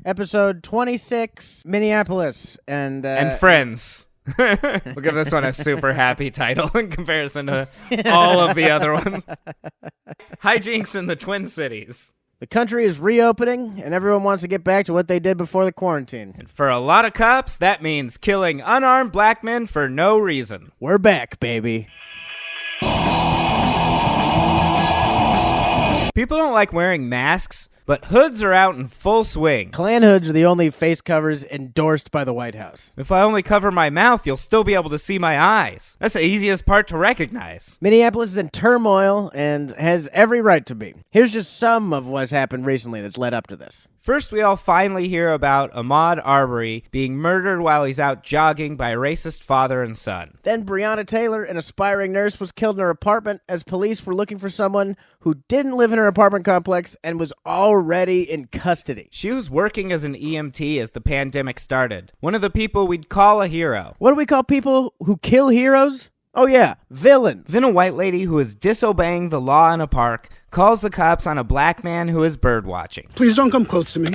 episode 26, Minneapolis, and friends. We'll give this one a super happy title in comparison to all of the other ones. Hijinks in the Twin Cities. The country is reopening, and everyone wants to get back to what they did before the quarantine. And for a lot of cops, that means killing unarmed black men for no reason. We're back, baby. People don't like wearing masks, but hoods are out in full swing. Klan hoods are the only face covers endorsed by the White House. If I only cover my mouth, you'll still be able to see my eyes. That's the easiest part to recognize. Minneapolis is in turmoil and has every right to be. Here's just some of what's happened recently that's led up to this. First, we all finally hear about Ahmaud Arbery being murdered while he's out jogging by a racist father and son. Then Breonna Taylor, an aspiring nurse, was killed in her apartment as police were looking for someone who didn't live in her apartment complex and was already in custody. She was working as an EMT as the pandemic started. One of the people we'd call a hero. What do we call people who kill heroes? Oh yeah, villains. Then a white lady who is disobeying the law in a park calls the cops on a black man who is bird watching. Please don't come close to me.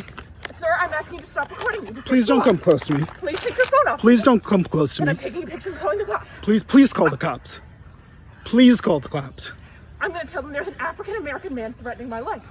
Sir, I'm asking you to stop recording me. Please don't come close to me. Please take your phone off. Please don't come close to And me. I'm taking a picture and calling the cops. Please call the cops. Please call the cops. I'm going to tell them there's an African-American man threatening my life.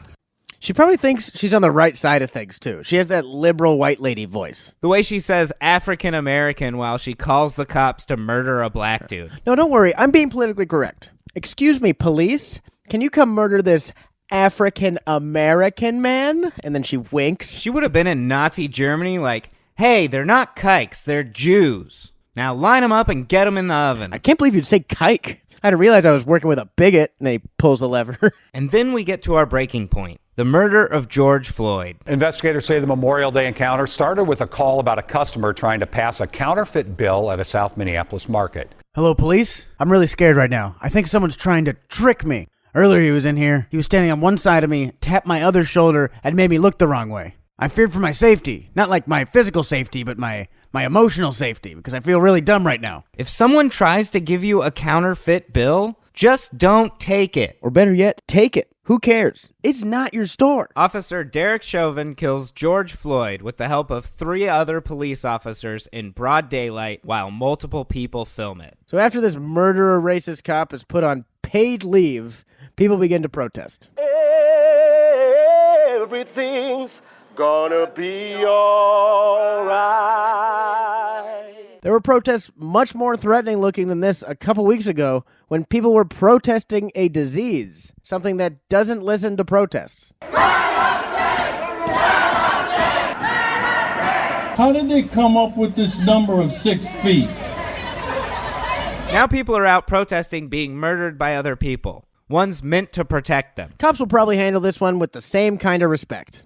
She probably thinks she's on the right side of things, too. She has that liberal white lady voice. The way she says African American while she calls the cops to murder a black dude. No, don't worry. I'm being politically correct. Excuse me, police. Can you come murder this African American man? And then she winks. She would have been in Nazi Germany like, hey, they're not kikes, they're Jews. Now line them up and get them in the oven. I can't believe you'd say kike. I didn't realize I was working with a bigot, and then he pulls the lever. And then we get to our breaking point. The murder of George Floyd. Investigators say the Memorial Day encounter started with a call about a customer trying to pass a counterfeit bill at a South Minneapolis market. Hello, police? I'm really scared right now. I think someone's trying to trick me. Earlier he was in here. He was standing on one side of me, tapped my other shoulder, and made me look the wrong way. I feared for my safety. Not like my physical safety, but my emotional safety, because I feel really dumb right now. If someone tries to give you a counterfeit bill, just don't take it. Or better yet, take it. Who cares? It's not your store. Officer Derek Chauvin kills George Floyd with the help of 3 other police officers in broad daylight while multiple people film it. So after this murderer racist cop is put on paid leave, people begin to protest. Everything's gonna be all right. There were protests much more threatening looking than this a couple weeks ago when people were protesting a disease, something that doesn't listen to protests. How did they come up with this number of 6 feet? Now people are out protesting being murdered by other people. One's meant to protect them. Cops will probably handle this one with the same kind of respect.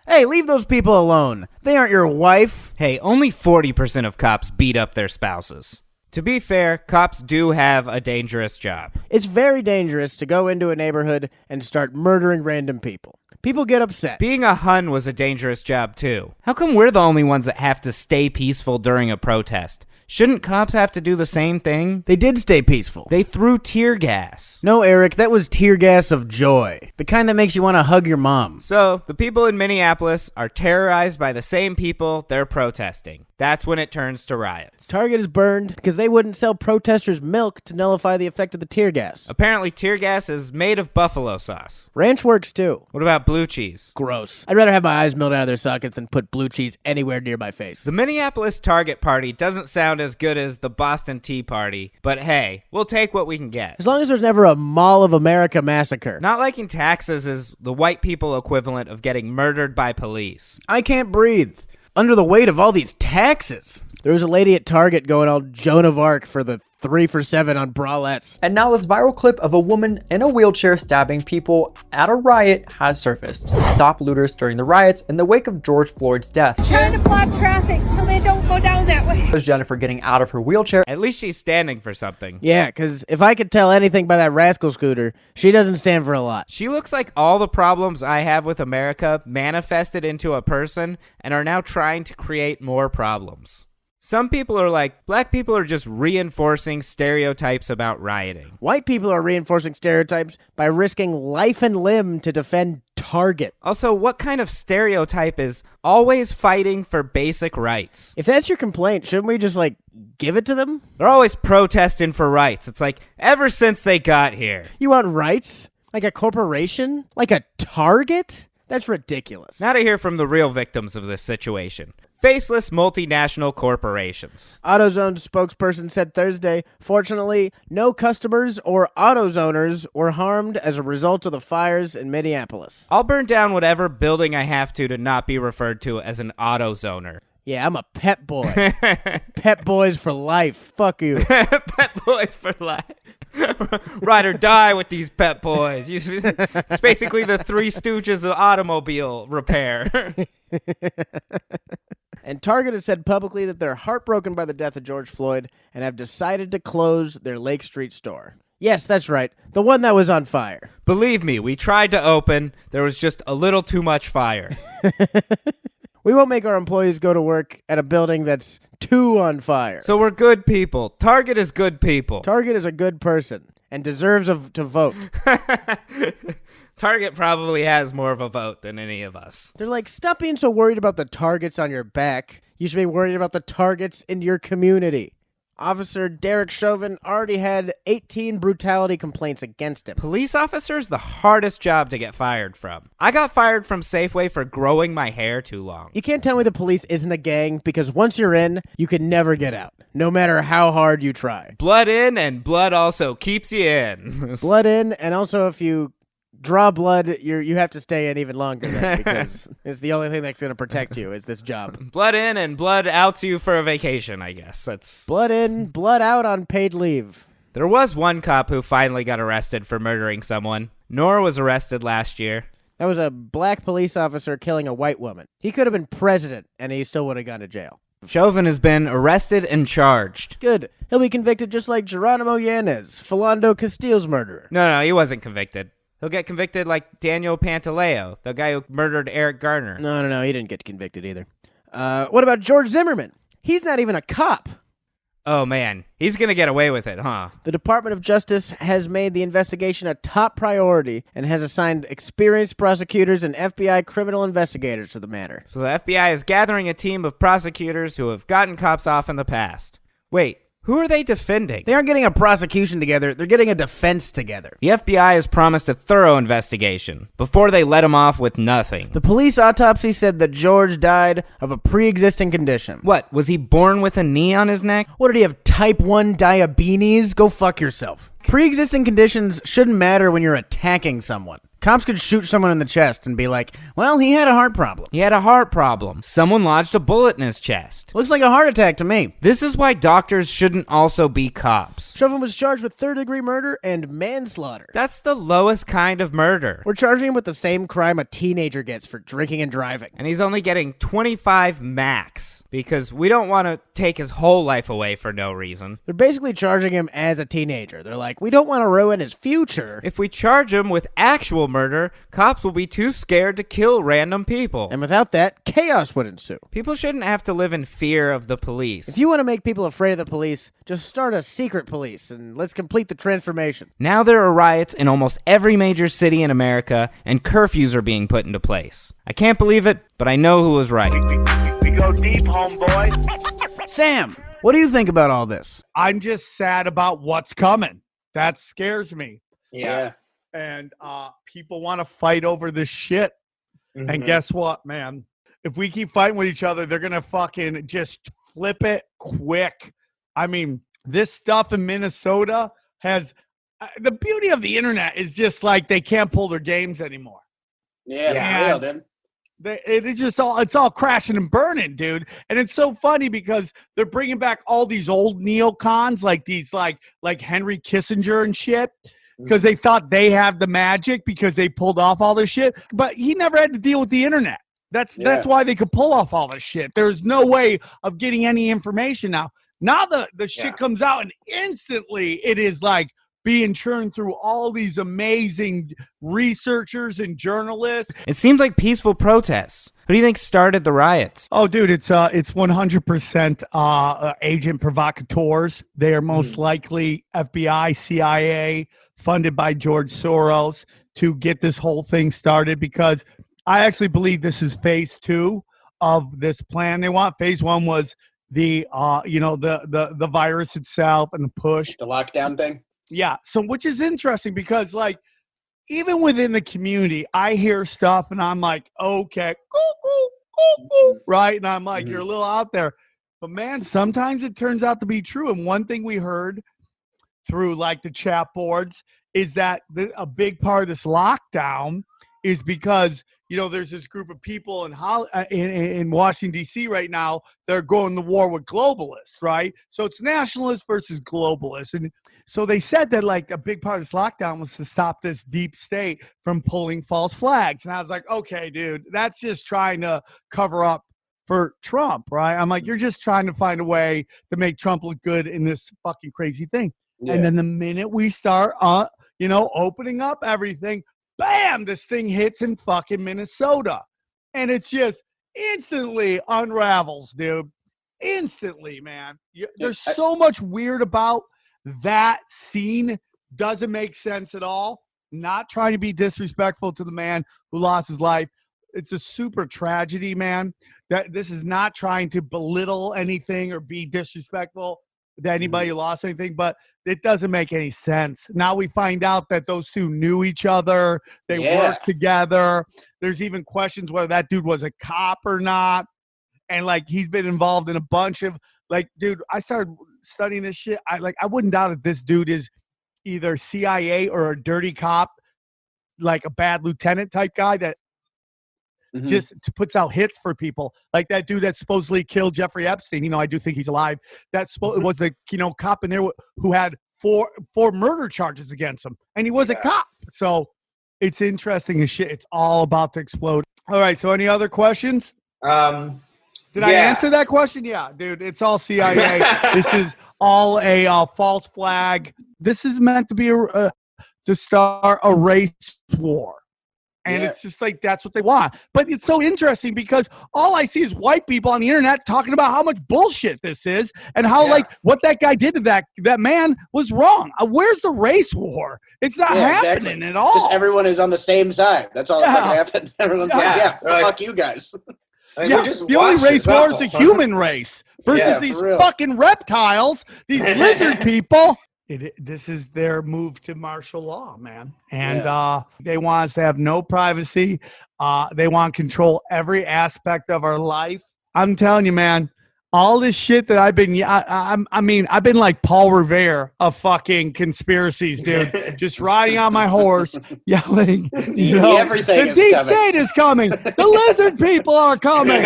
Hey, leave those people alone. They aren't your wife. Hey, only 40% of cops beat up their spouses. To be fair, cops do have a dangerous job. It's very dangerous to go into a neighborhood and start murdering random people. People get upset. Being a Hun was a dangerous job too. How come we're the only ones that have to stay peaceful during a protest? Shouldn't cops have to do the same thing? They did stay peaceful. They threw tear gas. No, Eric, that was tear gas of joy. The kind that makes you want to hug your mom. So, the people in Minneapolis are terrorized by the same people they're protesting. That's when it turns to riots. Target is burned because they wouldn't sell protesters milk to nullify the effect of the tear gas. Apparently, tear gas is made of buffalo sauce. Ranch works too. What about blue cheese? Gross. I'd rather have my eyes milled out of their sockets than put blue cheese anywhere near my face. The Minneapolis Target Party doesn't sound as good as the Boston Tea Party, but hey, we'll take what we can get. As long as there's never a Mall of America massacre. Not liking taxes is the white people equivalent of getting murdered by police. I can't breathe under the weight of all these taxes. There was a lady at Target going all Joan of Arc for the 3 for $7 on bralettes. And now this viral clip of a woman in a wheelchair stabbing people at a riot has surfaced. Stop looters during the riots in the wake of George Floyd's death. Trying to block traffic so they don't go down that way. There's Jennifer getting out of her wheelchair. At least she's standing for something. Yeah, because if I could tell anything by that rascal scooter, she doesn't stand for a lot. She looks like all the problems I have with America manifested into a person and are now trying to create more problems. Some people are like, black people are just reinforcing stereotypes about rioting. White people are reinforcing stereotypes by risking life and limb to defend Target. Also, what kind of stereotype is always fighting for basic rights? If that's your complaint, shouldn't we just, give it to them? They're always protesting for rights. It's like, ever since they got here. You want rights? Like a corporation? Like a Target? That's ridiculous. Now to hear from the real victims of this situation. Faceless multinational corporations. AutoZone's spokesperson said Thursday, fortunately, no customers or AutoZoners were harmed as a result of the fires in Minneapolis. I'll burn down whatever building I have to not be referred to as an AutoZoner. Yeah, I'm a pet boy. Pet boys for life. Fuck you. Pet boys for life. Ride or die with these pet boys. It's basically the Three Stooges of automobile repair. And Target has said publicly that they're heartbroken by the death of George Floyd and have decided to close their Lake Street store. Yes, that's right. The one that was on fire. Believe me, we tried to open. There was just a little too much fire. We won't make our employees go to work at a building that's too on fire. So we're good people. Target is good people. Target is a good person and deserves to vote. Target probably has more of a vote than any of us. They're like, stop being so worried about the targets on your back. You should be worried about the targets in your community. Officer Derek Chauvin already had 18 brutality complaints against him. Police officers, the hardest job to get fired from. I got fired from Safeway for growing my hair too long. You can't tell me the police isn't a gang, because once you're in, you can never get out, no matter how hard you try. Blood in and blood also keeps you in. Blood in, and also if you draw blood, you have to stay in even longer then, because it's the only thing that's going to protect you is this job. Blood in and blood outs you for a vacation, I guess. That's blood in, blood out on paid leave. There was one cop who finally got arrested for murdering someone. Nora was arrested last year. That was a black police officer killing a white woman. He could have been president, and he still would have gone to jail. Chauvin has been arrested and charged. Good. He'll be convicted just like Geronimo Yanez, Philando Castile's murderer. No, he wasn't convicted. He'll get convicted like Daniel Pantaleo, the guy who murdered Eric Garner. No, he didn't get convicted either. What about George Zimmerman? He's not even a cop. Oh, man. He's going to get away with it, huh? The Department of Justice has made the investigation a top priority and has assigned experienced prosecutors and FBI criminal investigators to the matter. So the FBI is gathering a team of prosecutors who have gotten cops off in the past. Wait. Who are they defending? They aren't getting a prosecution together. They're getting a defense together. The FBI has promised a thorough investigation before they let him off with nothing. The police autopsy said that George died of a pre-existing condition. What, was he born with a knee on his neck? What, did he have type 1 diabetes? Go fuck yourself. Pre-existing conditions shouldn't matter when you're attacking someone. Cops could shoot someone in the chest and be like, well, he had a heart problem. He had a heart problem. Someone lodged a bullet in his chest. Looks like a heart attack to me. This is why doctors shouldn't also be cops. Chauvin was charged with third-degree murder and manslaughter. That's the lowest kind of murder. We're charging him with the same crime a teenager gets for drinking and driving. And he's only getting 25 max because we don't want to take his whole life away for no reason. They're basically charging him as a teenager. They're like, we don't want to ruin his future. If we charge him with actual murder, cops will be too scared to kill random people. And without that, chaos would ensue. People shouldn't have to live in fear of the police. If you want to make people afraid of the police, just start a secret police and let's complete the transformation. Now there are riots in almost every major city in America, and curfews are being put into place. I can't believe it, but I know who was right. We go deep, homeboy. Sam, what do you think about all this? I'm just sad about what's coming. That scares me. Yeah. And people want to fight over this shit. Mm-hmm. And guess what, man? If we keep fighting with each other, they're going to fucking just flip it quick. I mean, this stuff in Minnesota has the beauty of the internet is just like they can't pull their games anymore. Yeah, dude. It's all crashing and burning, dude. And it's so funny because they're bringing back all these old neocons, like these like Henry Kissinger and shit, because they thought they have the magic because they pulled off all this shit. But he never had to deal with the internet. That's why they could pull off all this shit. There's no way of getting any information now. Now the shit comes out and instantly it is like being churned through all these amazing researchers and journalists. It seemed like peaceful protests. Who do you think started the riots? Oh, dude, it's 100% agent provocateurs. They are most likely FBI, CIA, funded by George Soros to get this whole thing started, because I actually believe this is phase 2 of this plan they want. Phase 1 was the the virus itself and the push. The lockdown thing? Yeah. So, which is interesting because, like, even within the community, I hear stuff and I'm like, okay, right? And I'm like, you're a little out there. But, man, sometimes it turns out to be true. And one thing we heard through, like, the chat boards is that a big part of this lockdown is because, there's this group of people in Washington, D.C. right now, they're going to war with globalists, right? So it's nationalists versus globalists. And so they said that, like, a big part of this lockdown was to stop this deep state from pulling false flags. And I was like, okay, dude, that's just trying to cover up for Trump, right? I'm like, you're just trying to find a way to make Trump look good in this fucking crazy thing. Yeah. And then the minute we start, opening up everything, bam, this thing hits in fucking Minnesota. And it's just instantly unravels, dude. Instantly, man. There's so much weird about that scene. Doesn't make sense at all. Not trying to be disrespectful to the man who lost his life. It's a super tragedy, man. That this is not trying to belittle anything or be disrespectful to anybody who lost anything, but it doesn't make any sense. Now we find out that those two knew each other. They worked together. There's even questions whether that dude was a cop or not. And, like, he's been involved in a bunch of, like, dude, I started studying this shit. I wouldn't doubt if this dude is either CIA or a dirty cop, like a bad lieutenant type guy that just puts out hits for people. Like that dude that supposedly killed Jeffrey Epstein. I do think he's alive. That was the cop in there who had four murder charges against him, and he was a cop. So it's interesting as shit. It's all about to explode. All right. So any other questions? Did I answer that question? Yeah, dude. It's all CIA. This is all a false flag. This is meant to be to start a race war. And it's just like, that's what they want. But it's so interesting because all I see is white people on the internet talking about how much bullshit this is and how, like, what that guy did to that man was wrong. Where's the race war? It's not happening at all. Just everyone is on the same side. That's all that happens. Everyone's like, fuck you guys. The only race war is the human race versus these fucking reptiles, these lizard people. This is their move to martial law, man. And they want us to have no privacy. They want to control every aspect of our life. I'm telling you, man, all this shit that I've been, I've been like Paul Revere of fucking conspiracies, dude. Just riding on my horse, yelling, everything the deep state is coming. The lizard people are coming,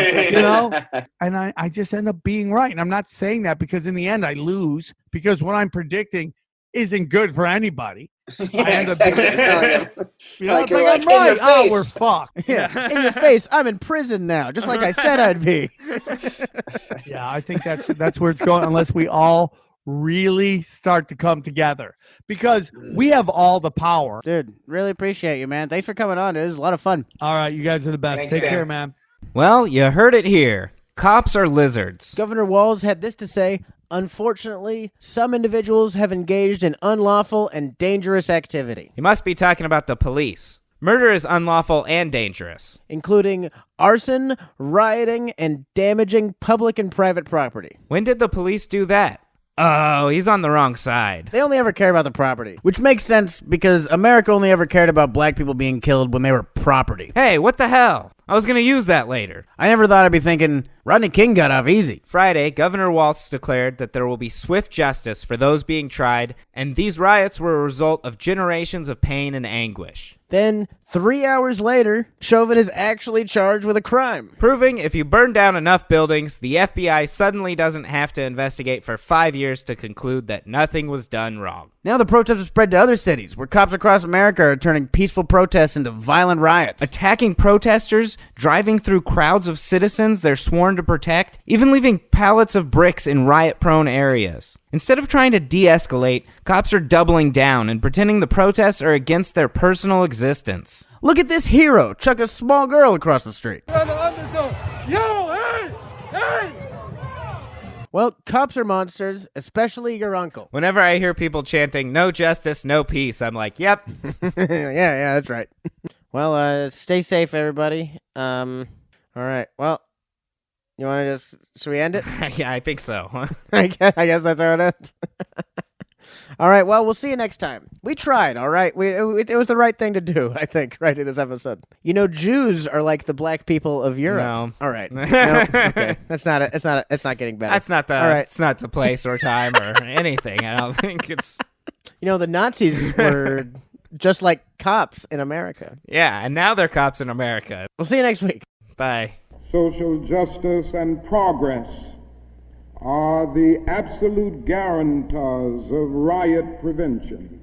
And I just end up being right. And I'm not saying that because in the end I lose, because what I'm predicting isn't good for anybody. I end up it's like I'm right. Oh, we're fucked. Yeah, in your face. I'm in prison now, just like I said I'd be. Yeah, I think that's where it's going, unless we all really start to come together, because we have all the power. Dude, really appreciate you, man. Thanks for coming on. It was a lot of fun. All right, you guys are the best. Thanks, Take care, man. Well, you heard it here. Cops are lizards. Governor Walz had this to say: unfortunately, some individuals have engaged in unlawful and dangerous activity. He must be talking about the police. Murder is unlawful and dangerous, including arson, rioting, and damaging public and private property. When did the police do that? Oh, he's on the wrong side. They only ever care about the property. Which makes sense because America only ever cared about black people being killed when they were property. Hey, what the hell? I was going to use that later. I never thought I'd be thinking, Rodney King got off easy. Friday, Governor Walz declared that there will be swift justice for those being tried, and these riots were a result of generations of pain and anguish. Then, 3 hours later, Chauvin is actually charged with a crime. Proving if you burn down enough buildings, the FBI suddenly doesn't have to investigate for 5 years to conclude that nothing was done wrong. Now the protests have spread to other cities, where cops across America are turning peaceful protests into violent riots. Attacking protesters, driving through crowds of citizens they're sworn to protect, even leaving pallets of bricks in riot-prone areas. Instead of trying to de-escalate, cops are doubling down and pretending the protests are against their personal existence. Look at this hero chuck a small girl across the street. Well, cops are monsters, especially your uncle. Whenever I hear people chanting, "No justice, no peace," I'm like, yep. yeah, that's right. Well, stay safe, everybody. All right. Well, you want to should we end it? Yeah, I think so. I guess that's how it ends. All right. Well, we'll see you next time. We tried. All right. It was the right thing to do, I think, right in this episode. You know, Jews are like the black people of Europe. No. All right. No. Okay. It's not getting better. That's not the. All right. It's not the place or time or anything. I don't think it's. You know, the Nazis were just like cops in America. Yeah, and now they're cops in America. We'll see you next week. Bye. Social justice and progress are the absolute guarantors of riot prevention.